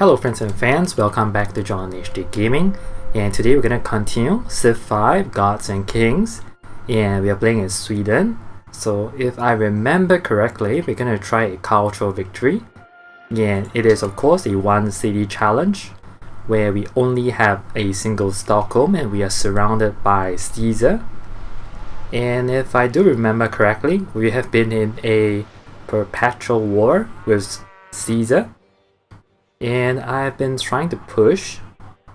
Hello friends and fans, welcome back to John HD Gaming, and today we're going to continue Civ V Gods and Kings, and we are playing as Sweden. So if I remember correctly, we're going to try a cultural victory, and it is of course a one city challenge where we only have a single Stockholm and we are surrounded by Caesar. And if I do remember correctly, we have been in a perpetual war with Caesar. And I've been trying to push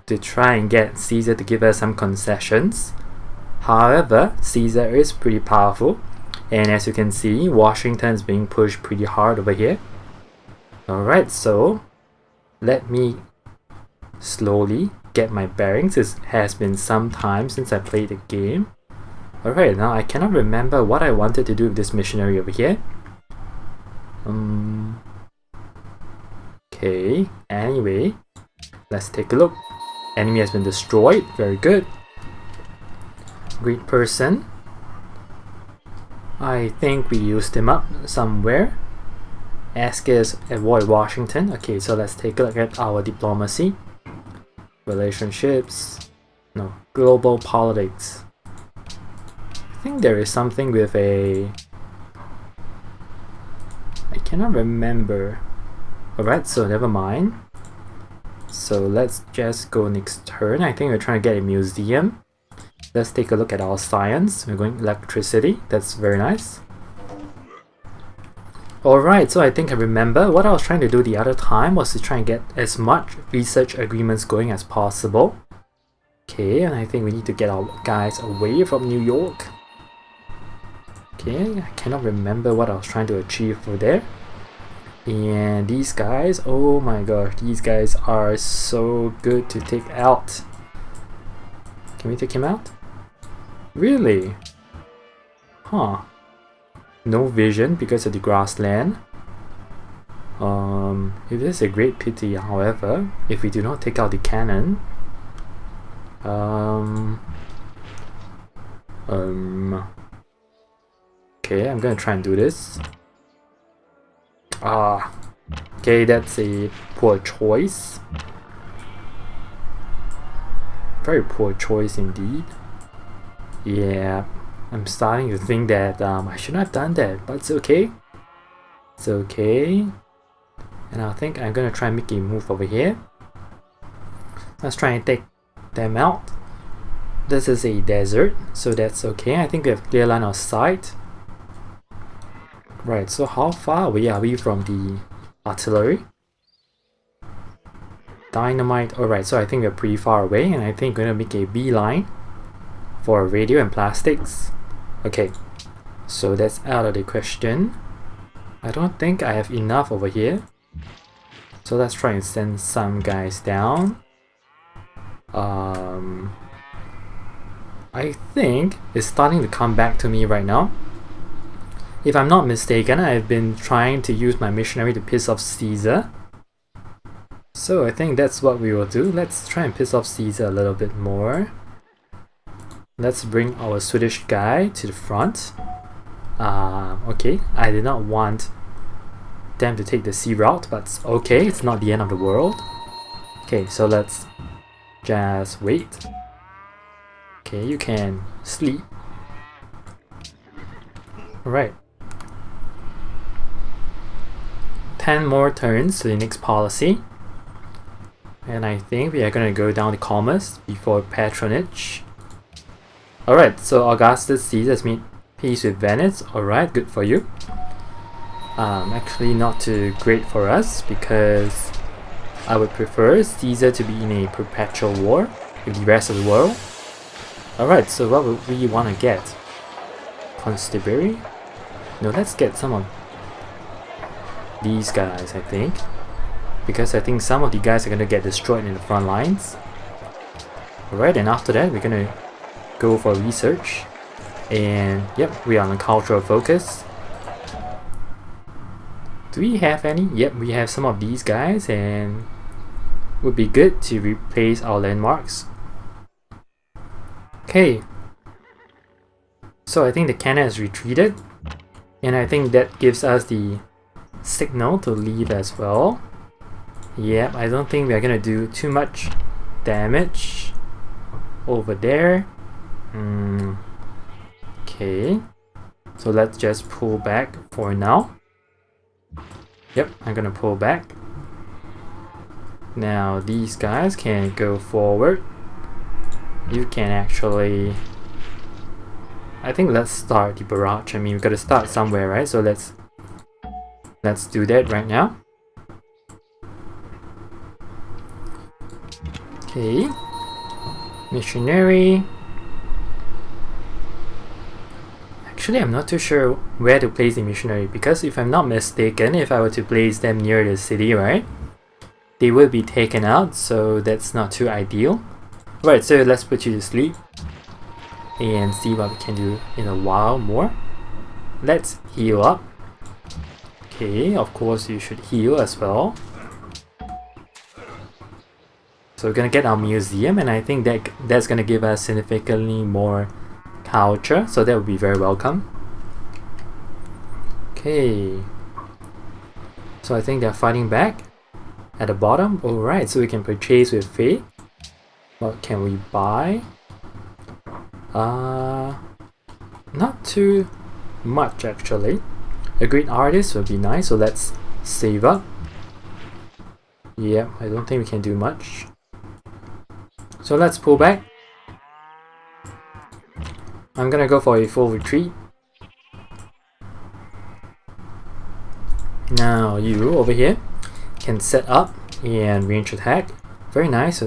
to try and get Caesar to give us some concessions. However, Caesar is pretty powerful, and as you can see, Washington is being pushed pretty hard over here. Alright, so let me slowly get my bearings. It has been some time since I played the game. Alright, now I cannot remember what I wanted to do with this missionary over here. Okay, anyway, let's take a look. Enemy has been destroyed, very good. Great person. I think we used him up somewhere. Ask is avoid Washington. Okay, so let's take a look at our diplomacy. Relationships. No, global politics. I think there is something with a... I cannot remember. Alright, so never mind. So let's just go next turn. I think we're trying to get a museum. Let's take a look at our science. We're going electricity. That's very nice. Alright, so I think I remember what I was trying to do the other time was to try and get as much research agreements going as possible. Okay, and I think we need to get our guys away from New York. Okay, I cannot remember what I was trying to achieve over there. And these guys, oh my gosh, these guys are so good to take out. Can we take him out? Really? Huh. No vision because of the grassland. It is a great pity, however, if we do not take out the cannon. Okay, I'm gonna try and do this. Okay, that's a poor choice. Very poor choice indeed. Yeah, I'm starting to think that I shouldn't have done that, but it's okay. It's okay. And I think I'm gonna try and make a move over here. Let's try and take them out. This is a desert, so that's okay. I think we have clear line of sight. Right, so how far away are we from the artillery? Dynamite, alright, so I think we're pretty far away, and I think we're gonna make a beeline for radio and plastics. Okay, so that's out of the question. I don't think I have enough over here. So let's try and send some guys down. I think it's starting to come back to me right now. If I'm not mistaken, I've been trying to use my missionary to piss off Caesar. So I think that's what we will do. Let's try and piss off Caesar a little bit more. Let's bring our Swedish guy to the front. Okay, I did not want them to take the sea route, but okay, it's not the end of the world. Okay, so let's just wait. Okay, you can sleep. Alright. 10 more turns to the next policy, and I think we are going to go down to commerce before patronage. Alright, so Augustus Caesar's made peace with Venice. Alright, good for you. Actually not too great for us because I would prefer Caesar to be in a perpetual war with the rest of the world. Alright, so what would we want to get? Constabulary? No, let's get some of these guys, I think, because I think some of the guys are gonna get destroyed in the front lines. Alright, and after that we're gonna go for research, and yep, we are on cultural focus. Do we have any? Yep, we have some of these guys, and would be good to replace our landmarks. Okay, so I think the cannon has retreated, and I think that gives us the signal to leave as well. Yep, I don't think we are gonna do too much damage over there. Okay, so let's just pull back for now. Yep, I'm gonna pull back. Now these guys can go forward. You can actually... I think let's start the barrage. I mean, we gotta start somewhere, right? So let's do that right now. Okay, missionary. Actually, I'm not too sure where to place the missionary, because if I'm not mistaken, if I were to place them near the city, right, they will be taken out, so that's not too ideal. Right, so let's put you to sleep and see what we can do in a while more. Let's heal up. Okay, of course you should heal as well. So we're gonna get our museum, and I think that's gonna give us significantly more culture, so that would be very welcome. Okay, so I think they're fighting back at the bottom. Alright, so we can purchase with Faith. What can we buy? Not too much actually. A great artist would be nice, so let's save up. Yeah, I don't think we can do much. So let's pull back. I'm gonna go for a full retreat. Now you over here can set up and range attack. Very nice.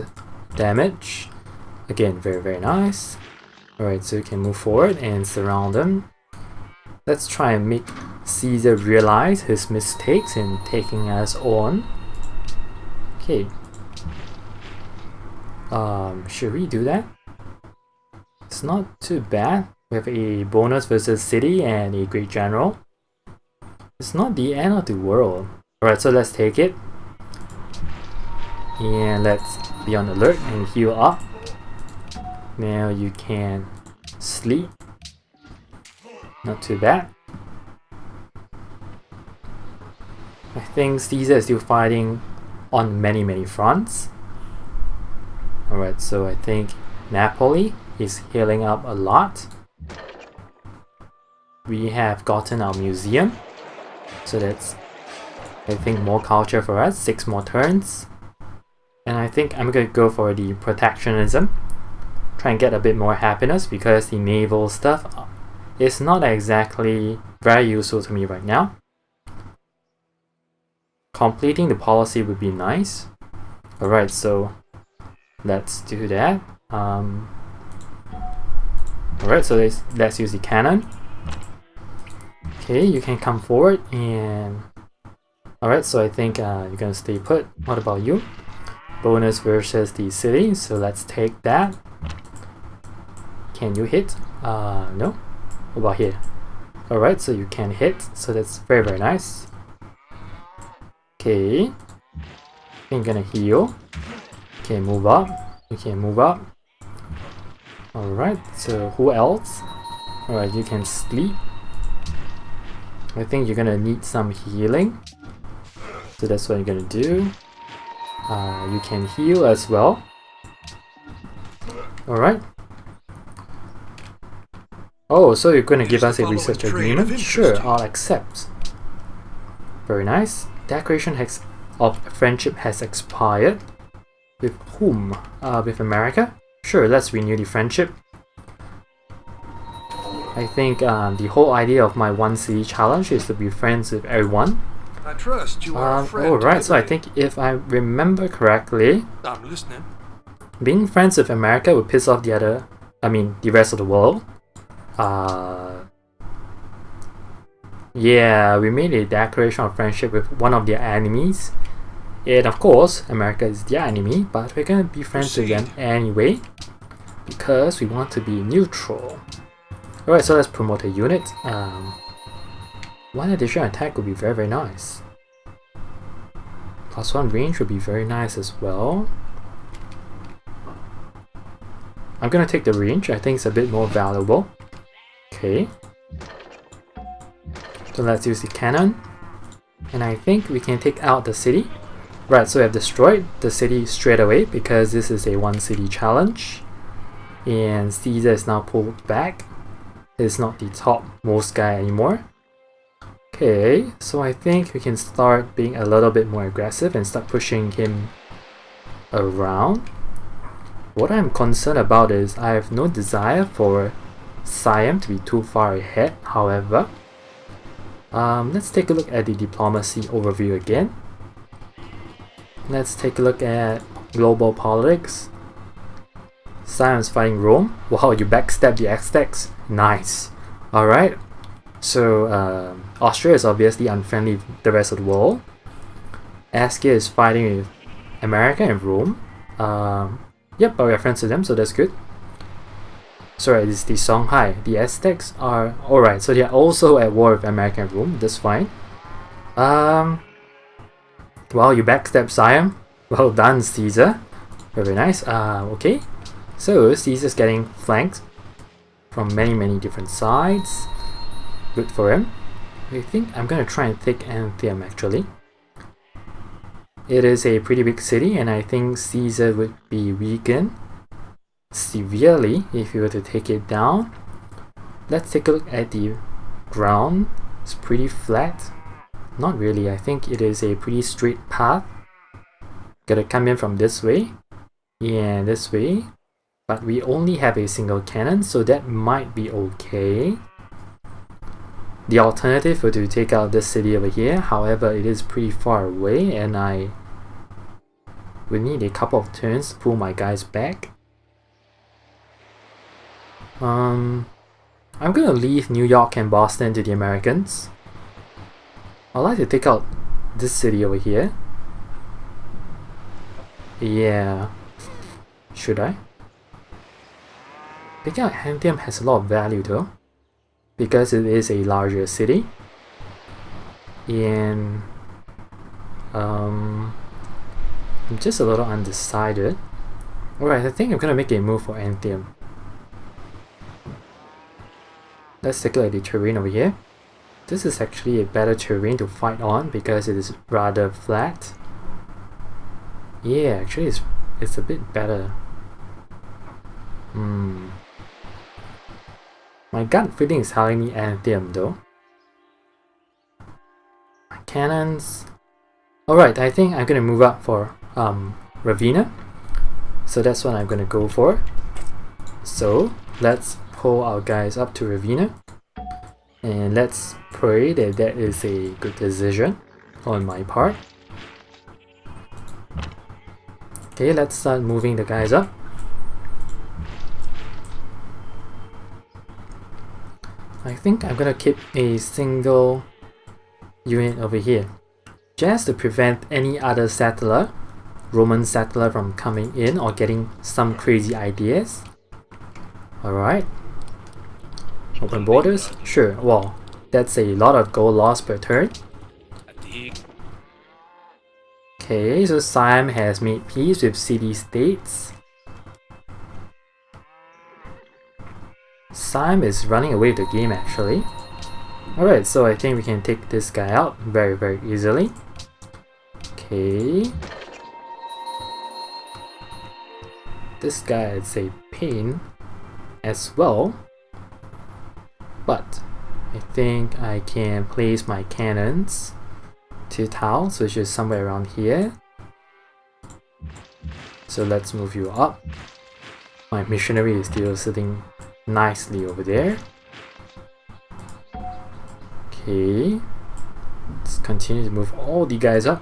Damage. Again, very nice. Alright, so you can move forward and surround them. Let's try and make Caesar realize his mistakes in taking us on. Okay. Should we do that? It's not too bad. We have a bonus versus city and a great general. It's not the end of the world. Alright, so let's take it. And let's be on alert and heal up. Now you can sleep. Not too bad. I think Caesar is still fighting on many fronts. Alright, so I think Napoli is healing up a lot. We have gotten our museum, so that's, I think, more culture for us. 6 more turns. And I think I'm gonna go for the protectionism. Try and get a bit more happiness, because the naval stuff is not exactly very useful to me right now. Completing the policy would be nice. Alright, so let's do that. Alright, so let's use the cannon. Okay, you can come forward and... Alright, so I think you're gonna stay put. What about you? Bonus versus the city, so let's take that. Can you hit? No? What about here? Alright, so you can hit, so that's very nice. Okay. I'm gonna heal. Okay, move up. You can move up. Alright, so who else? Alright, you can sleep. I think you're gonna need some healing. So that's what you're gonna do. You can heal as well. Alright. Oh, so you're gonna give us a research agreement? Sure, I'll accept. Very nice. Declaration of friendship has expired. With whom? With America? Sure, let's renew the friendship. I think the whole idea of my one city challenge is to be friends with everyone. I trust you are a friend. Alright, so I think if I remember correctly, I'm listening. being friends with America would piss off the rest of the world. Yeah, we made a declaration of friendship with one of their enemies. And of course, America is their enemy, but we're gonna be friends with them anyway, because we want to be neutral. Alright, so let's promote a unit. One additional attack would be very nice. +1 range would be very nice as well. I'm gonna take the range, I think it's a bit more valuable. Okay. So let's use the cannon. And I think we can take out the city. Right, so we have destroyed the city straight away because this is a one city challenge. And Caesar is now pulled back. He's not the topmost guy anymore. Okay, so I think we can start being a little bit more aggressive and start pushing him around. What I'm concerned about is I have no desire for Siam to be too far ahead, however. Let's take a look at the diplomacy overview again. Let's take a look at global politics. Siam's fighting Rome. Wow, you backstab the Aztecs. Nice. Alright. So, Austria is obviously unfriendly with the rest of the world. Askia is fighting with America and Rome. Yep, but we're friends with them, so that's good. Sorry, this is the Songhai. The Aztecs are... Alright, so they are also at war with America and Rome. That's fine. Well, you backstab Siam. Well done, Caesar. Very nice. Okay. So, Caesar's getting flanked from many different sides. Good for him. I think I'm gonna try and take Anthium actually. It is a pretty big city, and I think Caesar would be weakened severely if you were to take it down. Let's take a look at the ground. It's pretty flat. Not really, I think it is a pretty straight path. Gotta come in from this way and this way, but we only have a single cannon, so that might be okay. The alternative would be to take out this city over here, however it is pretty far away and I would need a couple of turns to pull my guys back. I'm gonna leave New York and Boston to the Americans. I'd like to take out this city over here. Yeah. Should I? Picking out Anthium has a lot of value though, because it is a larger city. And I'm just a little undecided. Alright, I think I'm gonna make a move for Anthium. Let's take a look at the terrain over here. This is actually a better terrain to fight on because it is rather flat. Yeah, actually it's a bit better. My gut feeling is telling me Anthium though. My cannons. Alright, I think I'm gonna move up for Ravenna. So that's what I'm gonna go for. So let's pull our guys up to Ravenna. And let's pray that that is a good decision on my part. Okay, let's start moving the guys up. I think I'm gonna keep a single unit over here, just to prevent any other settler, Roman settler, from coming in or getting some crazy ideas. Alright. Open borders? Sure, well, that's a lot of gold lost per turn. Okay, so Siam has made peace with city-states. Siam is running away with the game actually. Alright, so I think we can take this guy out very easily. Okay. This guy is a pain as well. But I think I can place my cannons to tiles, which is somewhere around here. So let's move you up. My missionary is still sitting nicely over there. Okay. Let's continue to move all the guys up.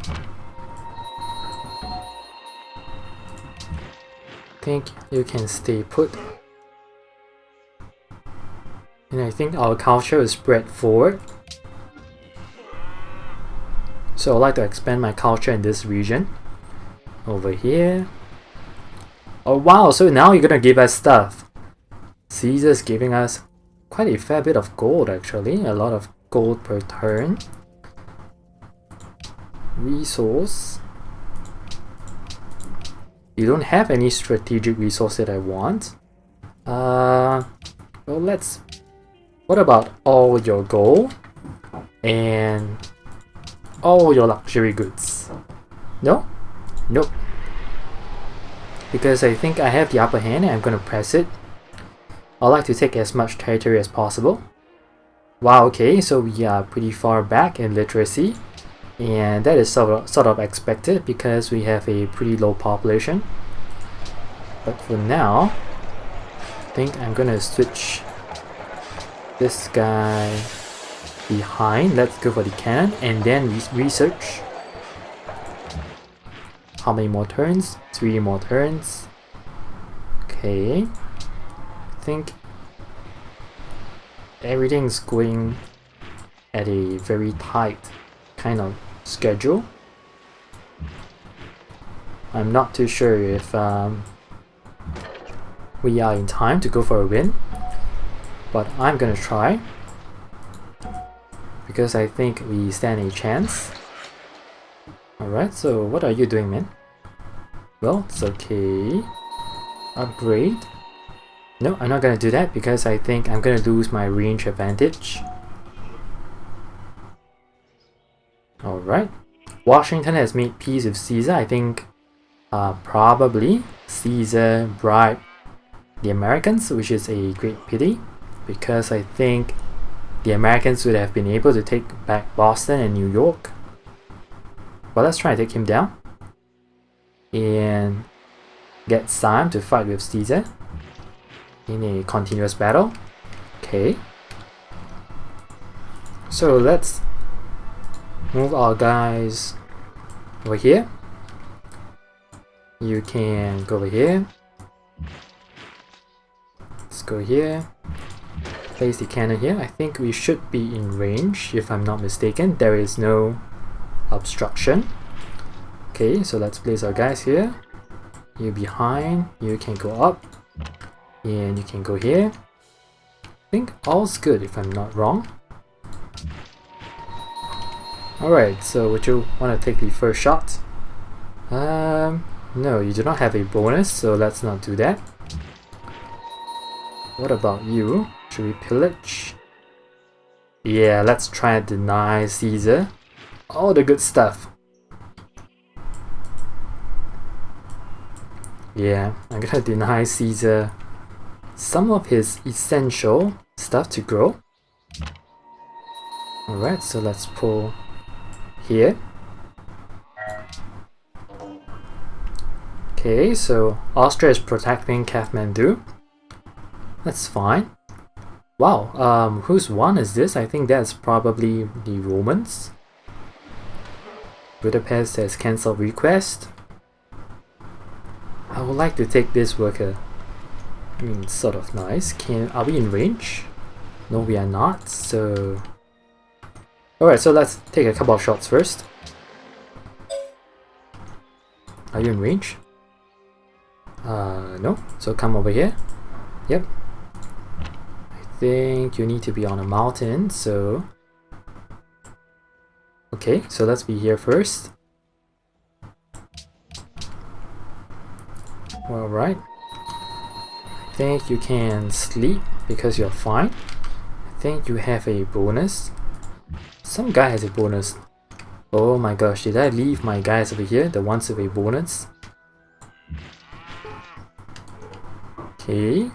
I think you can stay put. And I think our culture is spread forward. So I'd like to expand my culture in this region. Over here. Oh wow, so now you're gonna give us stuff. Caesar's giving us quite a fair bit of gold actually. A lot of gold per turn. Resource. You don't have any strategic resource that I want. Well, let's... What about all your gold and all your luxury goods? No? Nope. Because I think I have the upper hand and I'm gonna press it. I like to take as much territory as possible. Wow, okay, so we are pretty far back in literacy. And that is sort of expected because we have a pretty low population. But for now, I think I'm gonna switch this guy behind. Let's go for the cannon and then research. How many more turns? 3 more turns. Okay. I think everything's going at a very tight kind of schedule. I'm not too sure if we are in time to go for a win, but I'm gonna try because I think we stand a chance. Alright, so what are you doing, man? Well, it's okay. Upgrade. No, I'm not gonna do that because I think I'm gonna lose my range advantage. Alright. Washington has made peace with Caesar. I think probably Caesar bribed the Americans, which is a great pity because I think the Americans would have been able to take back Boston and New York. But let's try and take him down and get Sam to fight with Caesar in a continuous battle. Okay. So let's move our guys over here. You can go over here. Let's go here. Place the cannon here. I think we should be in range if I'm not mistaken. There is no obstruction. Okay, so let's place our guys here. You behind. You can go up. And you can go here. I think all's good if I'm not wrong. Alright, so would you want to take the first shot? No, you do not have a bonus, so let's not do that. What about you? Should we pillage? Yeah, let's try and deny Caesar all the good stuff. Yeah, I'm gonna deny Caesar some of his essential stuff to grow. Alright, so let's pull here. Okay, so Austria is protecting Kathmandu. That's fine. Wow, whose one is this? I think that's probably the Romans. Budapest has cancelled request. I would like to take this worker. I mean, it's sort of nice. Are we in range? No, we are not, so... Alright, so let's take a couple of shots first. Are you in range? No. So come over here. Yep. I think you need to be on a mountain, so... Okay, so let's be here first. Alright. I think you can sleep because you're fine. I think you have a bonus. Some guy has a bonus. Oh my gosh, did I leave my guys over here? The ones with a bonus? Okay.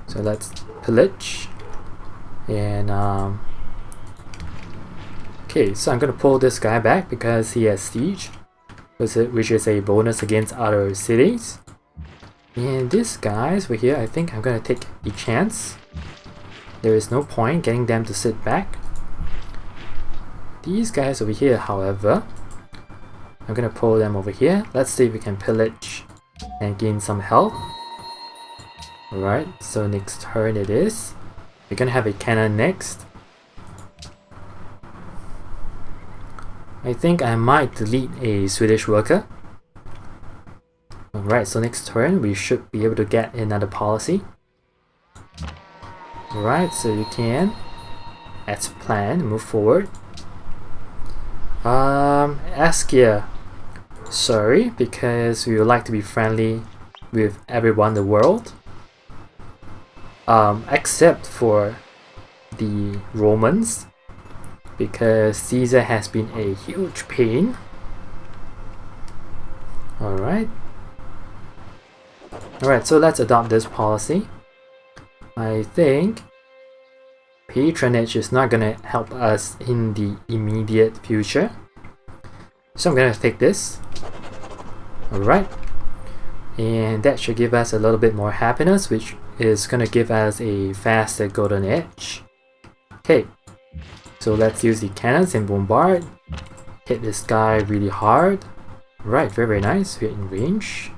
So let's pillage. And okay, so I'm gonna pull this guy back because he has siege, which is a bonus against other cities. And this guys over here, I think I'm gonna take a chance. There is no point getting them to sit back. These guys over here, however, I'm gonna pull them over here. Let's see if we can pillage and gain some health. Alright, so next turn it is. We're gonna have a cannon next. I think I might delete a Swedish worker. Alright, so next turn we should be able to get another policy. Alright, so you can, as planned, move forward. Askia, sorry, because we would like to be friendly with everyone in the world. Except for the Romans, because Caesar has been a huge pain. Alright. Alright, so let's adopt this policy. I think patronage is not gonna help us in the immediate future. So I'm gonna take this. Alright. And that should give us a little bit more happiness, which is gonna give us a faster golden edge. Okay. So let's use the cannons and bombard. Hit this guy really hard. Right, very, very nice. We're in range.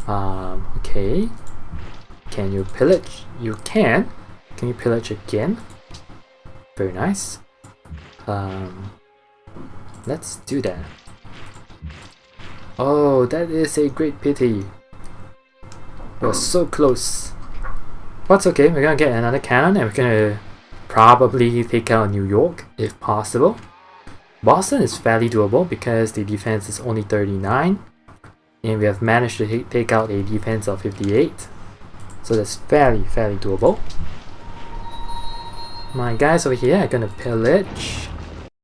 Okay. Can you pillage? You can. Can you pillage again? Very nice. Let's do that. Oh, that is a great pity. We're so close. But it's okay, we're gonna get another cannon and we're gonna probably take out New York if possible. Boston is fairly doable because the defense is only 39 and we have managed to take out a defense of 58. So that's fairly doable. My guys over here are gonna pillage.